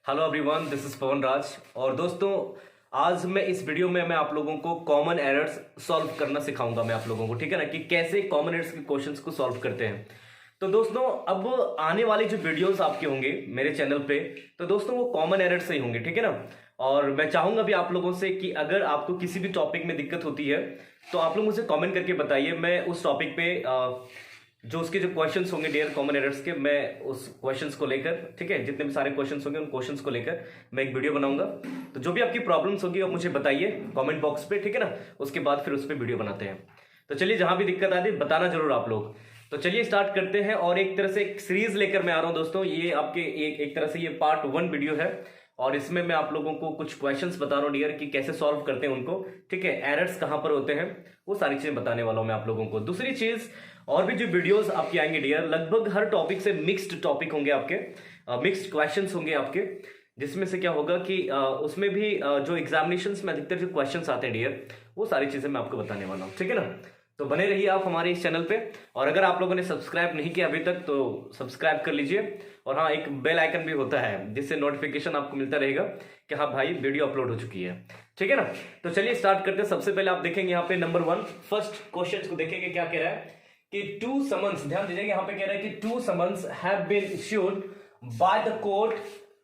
Hello everyone, this is पवन राज। और दोस्तों, आज मैं इस वीडियो में आप लोगों को कॉमन एरर्स सॉल्व करना सिखाऊंगा मैं आप लोगों को, ठीक है ना, कि कैसे कॉमन एरर्स के क्वेश्चंस को सॉल्व करते हैं। तो दोस्तों, अब आने वाली जो वीडियोस आपके होंगे मेरे चैनल पे, तो दोस्तों वो कॉमन एरर्स से ही होंगे, ठीक है ना। और मैं चाहूंगा भी आप लोगों से कि अगर आपको किसी भी टॉपिक में दिक्कत होती है तो आप लोग मुझे कमेंट करके बताइए। मैं उस टॉपिक पे जो उसके जो क्वेश्चंस होंगे डियर कॉमन एरर्स के, मैं उस क्वेश्चंस को लेकर, ठीक है, जितने भी सारे क्वेश्चंस होंगे उन क्वेश्चंस को लेकर मैं एक वीडियो बनाऊंगा। तो जो भी आपकी प्रॉब्लम्स होगी आप मुझे बताइए कमेंट बॉक्स पे, ठीक है ना। उसके बाद फिर उस पर वीडियो बनाते हैं। तो चलिए, जहां भी दिक्कत आती है बताना जरूर आप लोग। तो चलिए स्टार्ट करते हैं। और एक तरह से एक सीरीज लेकर मैं आ रहा हूं दोस्तों। ये आपके एक तरह से ये पार्ट 1 वीडियो है और इसमें मैं आप लोगों को कुछ क्वेश्चंस बता रहा हूं डियर कि कैसे सॉल्व करते हैं उनको, ठीक है, एरर्स कहां पर होते हैं, वो सारी चीजें बताने वाला हूं मैं आप लोगों को। दूसरी चीज, और भी जो वीडियोस आपकी आएंगे डियर, लगभग हर टॉपिक से मिक्स्ड टॉपिक होंगे आपके, मिक्स्ड क्वेश्चंस होंगे आपके, जिसमें से क्या होगा कि उसमें भी जो एग्जामिनेशंस में अधिकतर जो क्वेश्चंस आते हैं डियर, वो सारी चीजें मैं आपको बताने वाला हूं, ठीक है ना। तो बने रहिए आप हमारे इस चैनल पे। और अगर आप लोगों ने सब्सक्राइब नहीं किया अभी तक तो सब्सक्राइब कर लीजिए। और हाँ, एक बेल आइकन भी होता है जिससे नोटिफिकेशन आपको मिलता रहेगा कि हाँ भाई वीडियो अपलोड हो चुकी है, ठीक है ना। तो चलिए स्टार्ट करते हैं। सबसे पहले आप देखेंगे यहाँ पे नंबर 1 फर्स्ट क्वेश्चन को देखेंगे। क्या कह रहा है कि 2 समन्स, ध्यान दीजिएगा, यहाँ पे कह रहा है कि 2 summons have been issued by the court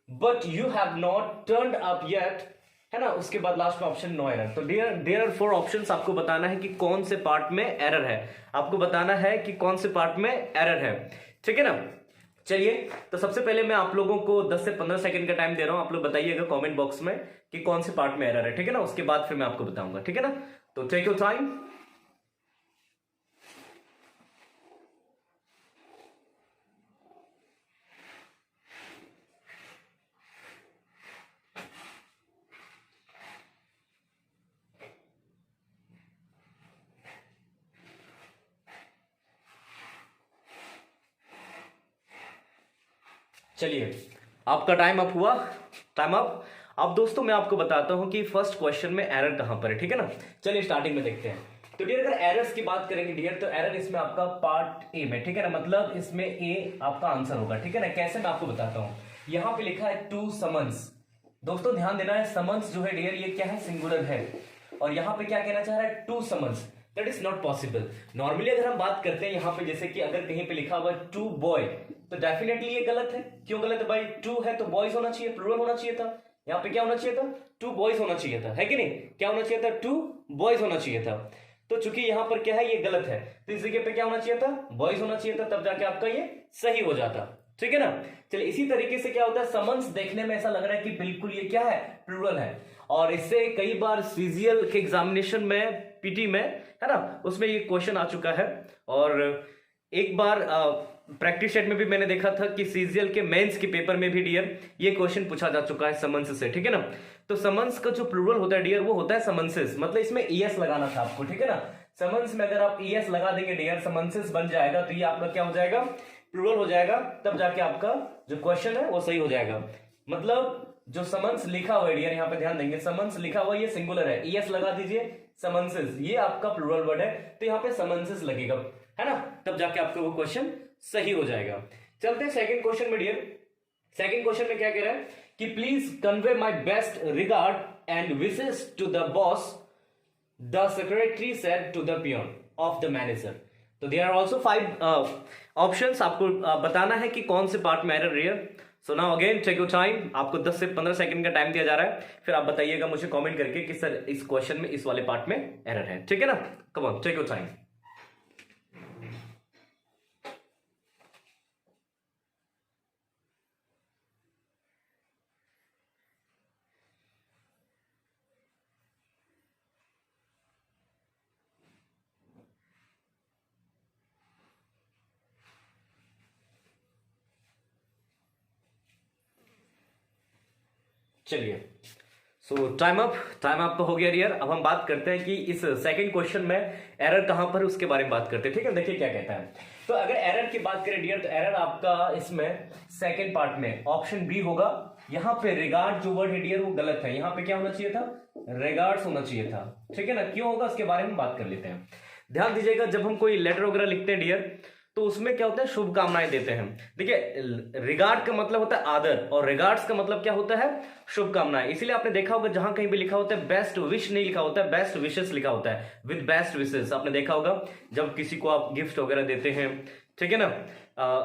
but you have not turned up yet, है ना। उसके बाद लास्ट में ऑप्शन नो एरर। तो देयर आर 4 ऑप्शंस। आपको बताना है कि कौन से पार्ट में एरर है, आपको बताना है कि कौन से पार्ट में एरर है, ठीक है ना। चलिए, तो सबसे पहले मैं आप लोगों को 10 से 15 सेकंड का टाइम दे रहा हूं। आप लोग बताइएगा कमेंट बॉक्स में कि कौन से पार्ट में एरर है, ठीक है ना। उसके बाद फिर मैं आपको बताऊंगा, ठीक है ना। तो टेक योर टाइम। चलिए, आपका टाइम अप हुआ, टाइम अप। अब दोस्तों मैं आपको बताता हूं कि फर्स्ट क्वेश्चन में एरर कहां पर है, ठीक है ना। चलिए स्टार्टिंग में देखते हैं। तो डियर, अगर एरर्स की बात करेंगे डियर, तो एरर इसमें आपका पार्ट ए में, ठीक है ना, मतलब इसमें ए आपका आंसर होगा, ठीक है ना। कैसे, मैं आपको बताता हूं। यहां पे लिखा है 2 समन्स। दोस्तों ध्यान देना है, समन्स जो है डियर ये क्या है, सिंगुलर है। और यहां पे क्या कहना चाह रहा है, 2 summons, that is not possible. Normally अगर हम बात करते हैं यहाँ पे, जैसे कि अगर कहीं पे लिखा हुआ 2 बॉय, तो डेफिनेटली ये गलत है। क्यों गलत है भाई, 2 है तो बॉयज होना चाहिए, प्लूरल होना चाहिए था। यहाँ पे क्या होना चाहिए था, 2 बॉयज होना चाहिए था, है कि नहीं। क्या होना चाहिए था, 2 बॉयज होना चाहिए था। तो चूंकि यहां पर क्या है, ये गलत है, तो इस जगह पे क्या होना चाहिए था, बॉयज होना चाहिए था, तब जाके आपका ये सही हो जाता, ठीक है ना। चलिए, इसी तरीके से क्या होता है, समन्स देखने में ऐसा लग रहा है कि बिल्कुल ये क्या है, प्लूरल है। और इससे कई बार सीजीएल के एग्जामिनेशन में, पीटी में, है ना, उसमें ये क्वेश्चन आ चुका है। और एक बार प्रैक्टिस सेट में भी मैंने देखा था कि सीजीएल के मेंस के पेपर में भी डियर ये क्वेश्चन पूछा जा चुका है समन्स से, ठीक है ना। तो समन्स का जो प्लूरल होता है डियर, वो होता है समन्सेस, मतलब इसमें ईएस लगाना था आपको, ठीक है ना। समन्स में अगर आप ईएस लगा देंगे डियर, समन्सेस बन जाएगा, तो ये आपका क्या हो जाएगा, प्लूरल हो जाएगा, तब जाके आपका जो क्वेश्चन है वो सही हो जाएगा। मतलब जो समन्स लिखा हुआ है डियर, यहाँ पे ध्यान देंगे, समन्स लिखा हुआ ये सिंगुलर है, ईएस लगा दीजिए, समन्सेस ये आपका प्लूरल वर्ड है, तो यहाँ पे समन्सेस लगेगा, है ना, तब जाके आपका वो क्वेश्चन सही हो जाएगा। चलते हैं सेकंड क्वेश्चन में डियर। सेकंड क्वेश्चन में क्या कह रहा है कि please convey my best regard and wishes to the boss, the secretary said to the peon of the manager. तो देयर आर आल्सो 5 ऑप्शंस। आपको बताना है कि कौन से पार्ट में एरर है। So now again take your time. आपको 10 से 15 सेकंड का टाइम दिया जा रहा है, फिर आप बताइएगा मुझे कमेंट करके कि सर इस क्वेश्चन में इस वाले पार्ट में एरर है, ठीक है ना। Come on, take your time. चलिए, सो टाइम अप तो हो गया डियर। अब हम बात करते हैं कि इस सेकंड क्वेश्चन में एरर कहां पर, उसके बारे में बात करते हैं, ठीक है। देखिए क्या कहता है। तो अगर एरर की बात करें डियर, तो एरर आपका इसमें सेकंड पार्ट में ऑप्शन बी होगा। यहां पे रिगार्ड जो वर्ड है डियर वो गलत है, यहां पे क्या होना चाहिए था, रिगार्ड्स होना चाहिए था, ठीक है ना। क्यों होगा उसके बारे में बात कर लेते हैं। ध्यान दीजिएगा, जब हम कोई लेटर वगैरह लिखते हैं डियर, तो उसमें क्या होता है, शुभकामनाएं देते हैं। देखिए, रिगार्ड का मतलब होता है आदर, और रिगार्ड्स का मतलब क्या होता है, शुभकामनाएं। इसीलिए आपने देखा होगा जहां कहीं भी लिखा होता है बेस्ट विश नहीं लिखा होता है, बेस्ट विशेस लिखा होता है, विद बेस्ट विशेस। आपने देखा होगा जब किसी को आप गिफ्ट वगैरह देते हैं, ठीक है ना,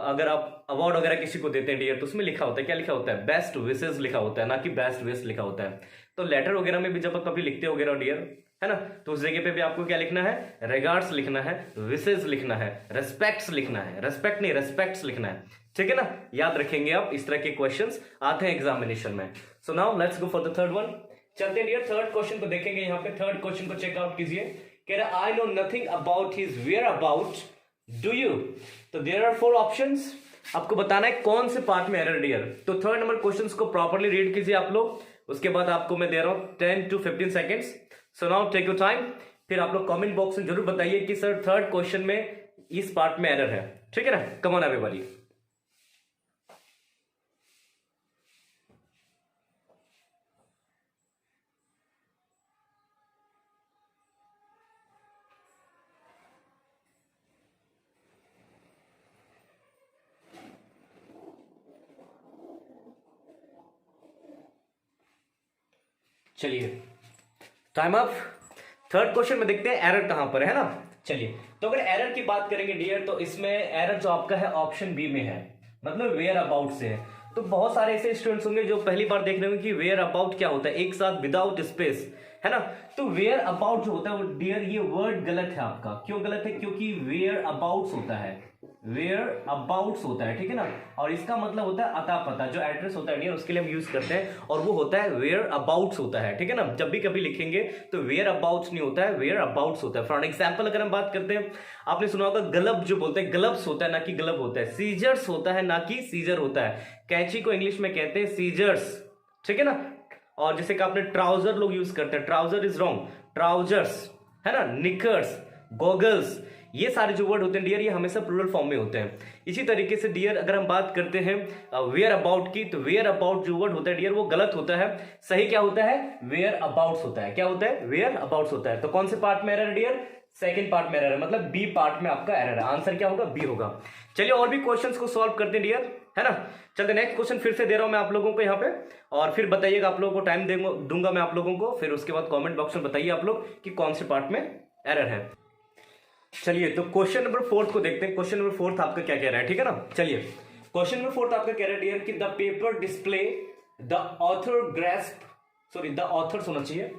अगर आप अवार्ड वगैरह किसी को देते हैं डियर, तो उसमें लिखा होता है, क्या लिखा होता है, बेस्ट विशेस लिखा होता है, ना कि बेस्ट विश लिखा होता है। तो लेटर वगैरह में भी जब आप कभी लिखते हो वगैरह डियर, है ना, तो उस जगह पे भी आपको क्या लिखना है, रिगार्ड्स लिखना है, विशेस लिखना है, रेस्पेक्ट्स लिखना है, रेस्पेक्ट नहीं रेस्पेक्ट्स लिखना है, ठीक है ना। याद रखेंगे आप, इस तरह के क्वेश्चंस आते हैं एग्जामिनेशन में। So now let's go for the third one. चलते हैं डियर, थर्ड क्वेश्चन को देखेंगे। यहाँ पे थर्ड क्वेश्चन को चेकआउट कीजिए। कह रहा I know nothing about his whereabouts, do you. तो देयर आर 4 ऑप्शंस, आपको बताना है कौन से पार्ट में एरर डियर। तो थर्ड नंबर क्वेश्चंस को प्रॉपर्ली रीड कीजिए आप लोग, उसके बाद आपको मैं दे रहा हूं 10 to 15 seconds. So now take your time. फिर आप लोग कमेंट बॉक्स में जरूर बताइए कि सर थर्ड क्वेश्चन में इस पार्ट में एरर है, ठीक है ना। Come on everybody. चलिए, टाइम अप। थर्ड क्वेश्चन में देखते हैं एरर कहां पर है ना। चलिए, तो अगर एरर की बात करेंगे डियर, तो इसमें एरर जो आपका है ऑप्शन बी में है, मतलब वेयर अबाउट से है। तो बहुत सारे ऐसे स्टूडेंट्स होंगे जो पहली बार देख रहे होंगे कि वेयर अबाउट क्या होता है, एक साथ विदाउट स्पेस, है ना। तो वेयर अबाउट जो होता है वो डियर, ये वर्ड गलत है आपका। क्यों गलत है, क्योंकि वेयर अबाउट्स होता है, वेयर अबाउट्स होता है, ठीक है ना। और इसका मतलब होता है अता पता, जो एड्रेस होता है डियर उसके लिए हम यूज करते हैं, और वो होता है वेयर अबाउट्स होता है, ठीक है ना। जब भी कभी लिखेंगे तो वेयर अबाउट्स नहीं होता है, वेयर अबाउट्स होता है। फॉर एग्जाम्पल अगर हम बात करते हैं, आपने सुना होगा गलब जो बोलते हैं, ग्लव्स होता है ना कि ग्लब होता है, सीजर्स होता है ना कि सीजर होता है। कैंची को इंग्लिश में कहते हैं सीजर्स, ठीक है ना। और जैसे कि आपने ट्राउजर लोग यूज करते हैं, ट्राउजर इज रॉन्ग, ट्राउजर्स, है ना, निकर्स, गॉगल्स, ये सारे जो वर्ड होते हैं डियर, ये हमेशा प्लूरल फॉर्म में होते हैं। इसी तरीके से डियर अगर हम बात करते हैं वेयर अबाउट की, तो वेयर अबाउट जो वर्ड होता है डियर वो गलत होता है। सही क्या होता है, वेयर अबाउट्स होता है। क्या होता है, वेयर अबाउट्स होता है। तो कौन से पार्ट में एरर है डियर, सेकंड पार्ट में एरर है, मतलब बी पार्ट में आपका एरर है। आंसर क्या होगा, बी होगा। चलिए और भी क्वेश्चंस को सॉल्व करते हैं डियर, है ना। चलते नेक्स्ट क्वेश्चन फिर से दे रहा हूं मैं आप लोगों को यहाँ पे, और फिर बताइएगा, आप लोगों को टाइम दूंगा मैं आप लोगों को, फिर उसके बाद कमेंट बॉक्स में बताइए आप लोग कि कौन से पार्ट में एरर है। चलिए, तो क्वेश्चन नंबर 4 को देखते हैं। क्वेश्चन नंबर 4 आपका क्या कह रहा है, ठीक है ना। चलिए, क्वेश्चन नंबर 4 आपका कह रहा है डियर कि the paper display the author grasp, sorry the author's होना चाहिए,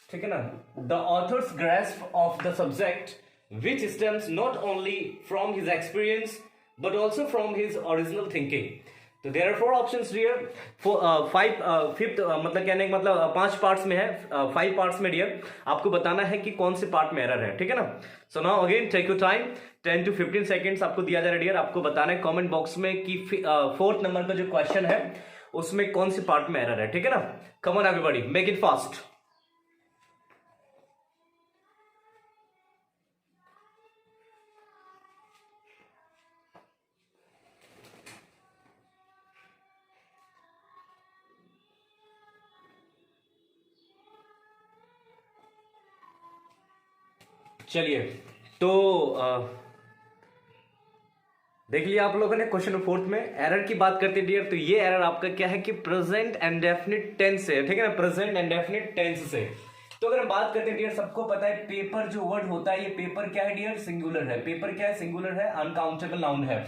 ठीक है ना, the author's grasp of the subject which stems not only from his experience but also from his original thinking. तो there are 4 options here, 5 मतलब कहने का मतलब 5 पार्ट्स में है, 5 पार्ट्स में डियर आपको बताना है कि कौन से पार्ट में एरर है, ठीक है ना। So now again take your time, 10 to 15 seconds आपको दिया जा रहा है डियर। आपको बताना है कमेंट बॉक्स में कि 4th नंबर का जो क्वेश्चन है उसमें कौन से पार्ट में एरर है, ठीक है ना। Come on everybody, make it fast. चलिए, तो देख लिया आप लोगों ने क्वेश्चन नंबर 4 में एरर की बात करते हैं डियर। तो ये एरर आपका क्या है कि प्रेजेंट इंडेफिनिट टेंस से, ठीक है ना, प्रेजेंट इंडेफिनिट टेंस से। तो अगर हम बात करते हैं डियर, सबको पता है पेपर जो वर्ड होता है, ये पेपर क्या है डियर, सिंगुलर है। पेपर क्या है, सिंगुलर है, अनकाउंटेबल नाउन है।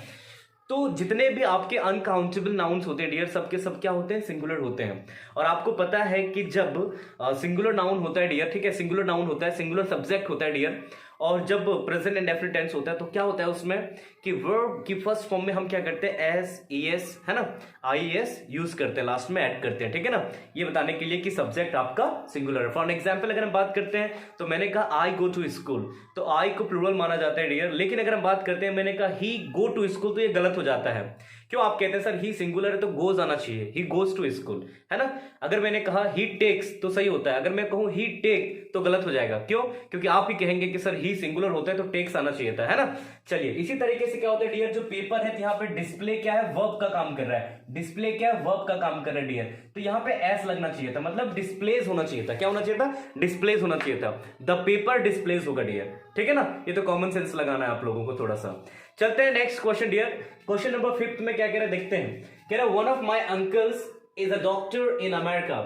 तो जितने भी आपके अनकाउंटेबल नाउन्स होते हैं डियर, सबके सब क्या होते हैं, सिंगुलर होते हैं। और आपको पता है कि जब सिंगुलर नाउन होता है डियर, ठीक है, सिंगुलर नाउन होता है, सिंगुलर सब्जेक्ट होता है डियर, और जब प्रेजेंट इंडेफिनिट टेंस होता है तो क्या होता है उसमें कि वर्ब की फर्स्ट फॉर्म में हम क्या करते हैं, एस, ईएस, है ना, आईएस यूज करते हैं, लास्ट में ऐड करते हैं, ठीक है ना, ये बताने के लिए कि सब्जेक्ट आपका सिंगुलर है। फॉर एग्जांपल अगर हम बात करते हैं, तो मैंने कहा आई गो टू स्कूल, तो आई को प्लूरल माना जाता है डियर। लेकिन अगर हम बात करते हैं, मैंने कहा ही गो टू स्कूल, तो ये गलत हो जाता है। क्यों, आप कहते हैं सर ही सिंगुलर है तो गोज आना चाहिए, ही गोज टू स्कूल, है ना। अगर मैंने कहा ही टेक्स तो सही होता है, अगर मैं कहूं ही टेक तो गलत हो जाएगा। क्यों, क्योंकि आप ही कहेंगे कि सर ही सिंगुलर होता है तो टेक्स आना चाहिए था, है ना। चलिए, इसी तरीके से क्या होता है डियर, जो पेपर है यहाँ पे डिस्प्ले क्या है, वर्ब का काम कर रहा है। डिस्प्ले क्या है, वर्ब का काम कर रहा है डियर। तो यहाँ पे एस लगना चाहिए था, मतलब डिस्प्लेस होना चाहिए था। क्या होना चाहिए था, डिस्प्लेस होना चाहिए था। द पेपर डिस्प्लेस होगा डियर, ठीक है ना। ये तो कॉमन सेंस लगाना है आप लोगों को थोड़ा सा। चलते हैं next question dear. Question number 5 में क्या कह रहे हैं देखते हैं। कह रहा है one of my uncles is a doctor in America.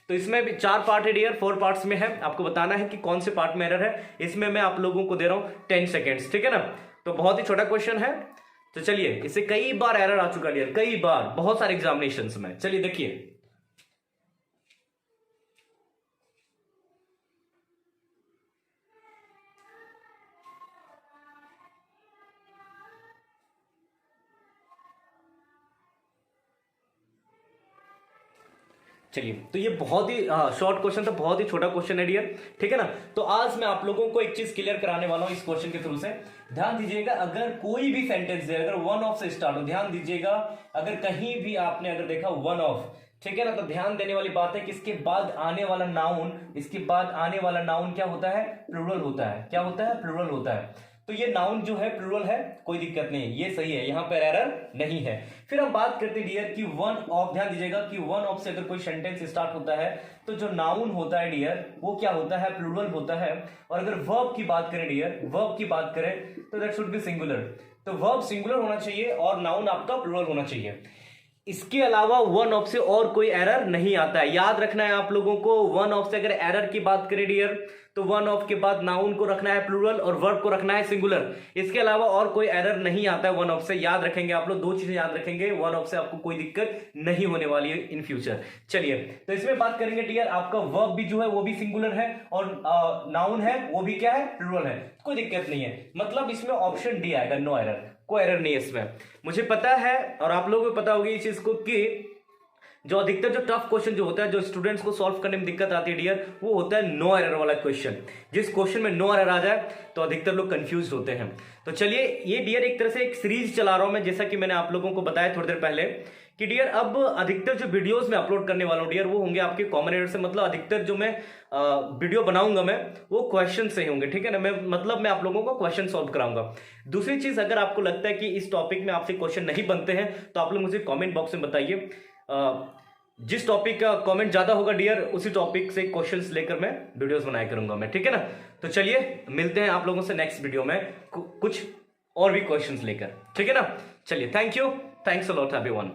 तो इसमें भी 4 पार्ट है डियर, 4 पार्ट्स में है। आपको बताना है कि कौन से पार्ट में एरर है। इसमें मैं आप लोगों को दे रहा हूं 10 सेकेंड्स, ठीक है ना। तो बहुत ही छोटा क्वेश्चन है, तो चलिए, इससे कई बार एरर आ चुका डियर, कई बार, बहुत सारे एग्जामिनेशंस में। चलिए देखिए, चलिए, तो ये बहुत ही शॉर्ट क्वेश्चन था, बहुत ही छोटा क्वेश्चन है डियर, ठीक है ना। तो आज मैं आप लोगों को एक चीज क्लियर कराने वाला हूं इस क्वेश्चन के थ्रू से। ध्यान दीजिएगा, अगर कोई भी सेंटेंस है, अगर वन ऑफ से स्टार्ट हो, ध्यान दीजिएगा, अगर कहीं भी आपने अगर देखा वन ऑफ, ठीक है ना, तो ध्यान देने वाली बात है कि इसके बाद आने वाला नाउन, इसके बाद आने वाला नाउन क्या होता है, प्लूरल होता है। क्या होता है, प्लूरल होता है। तो ये नाउन जो है प्लूरल है, कोई दिक्कत नहीं है, ये सही है, यहां पर एरर नहीं है। फिर हम बात करते हैं डियर कि वन ऑफ, ध्यान दीजिएगा कि वन ऑफ से अगर कोई सेंटेंस स्टार्ट होता है तो जो नाउन होता है डियर वो क्या होता है, प्लूरल होता है। और अगर वर्ब की बात करें डियर, वर्ब की बात करें तो दैट शुड बी सिंगुलर। तो वर्ब सिंगुलर होना चाहिए और नाउन आपका प्लूरल होना चाहिए। इसके अलावा वन ऑफ से और कोई एरर नहीं आता है। याद रखना है आप लोगों को, वन ऑफ से अगर एरर की बात करें डियर तो वन ऑफ के बाद नाउन को रखना है प्लूरल और वर्ब को रखना है सिंगुलर। इसके अलावा और कोई एरर नहीं आता है वन ऑफ से। याद रखेंगे आप लोग, 2 चीजें याद रखेंगे, वन ऑफ से आपको कोई दिक्कत नहीं होने वाली है इन फ्यूचर। चलिए, तो इसमें बात करेंगे डियर, आपका वर्ब भी जो है वो भी सिंगुलर है और नाउन है वो भी क्या है, प्लूरल है, कोई दिक्कत नहीं है। मतलब इसमें ऑप्शन डी आएगा, नो एरर, कोई एरर नहीं है इसमें। मुझे पता है और आप लोगों को पता होगी इस चीज को कि जो अधिकतर जो टफ क्वेश्चन जो होता है, जो स्टूडेंट्स को सॉल्व करने में दिक्कत आती है डियर, वो होता है नो एरर वाला क्वेश्चन। जिस क्वेश्चन में नो एरर आ जाए तो अधिकतर लोग कंफ्यूज होते हैं। तो चलिए, ये डियर एक तरह से एक सीरीज चला रहा हूं मैं, जैसा कि मैंने आप लोगों को बताया थोड़ी देर पहले कि डियर अब अधिकतर जो वीडियोस में अपलोड करने वाला हूं डियर वो होंगे आपके कॉमन एरर से। मतलब अधिकतर जो मैं वीडियो बनाऊंगा मैं वो क्वेश्चन से होंगे, ठीक है ना। मैं आप लोगों को क्वेश्चन सॉल्व कराऊंगा। दूसरी चीज, अगर आपको लगता है कि इस टॉपिक में आपसे क्वेश्चन नहीं बनते हैं तो आप लोग मुझे कॉमेंट बॉक्स में बताइए। जिस टॉपिक का कमेंट ज्यादा होगा डियर उसी टॉपिक से क्वेश्चंस लेकर मैं वीडियोस बनाया करूंगा मैं, ठीक है ना। तो चलिए, मिलते हैं आप लोगों से नेक्स्ट वीडियो में कुछ और भी क्वेश्चंस लेकर, ठीक है ना। चलिए, thank you, thanks a lot everyone.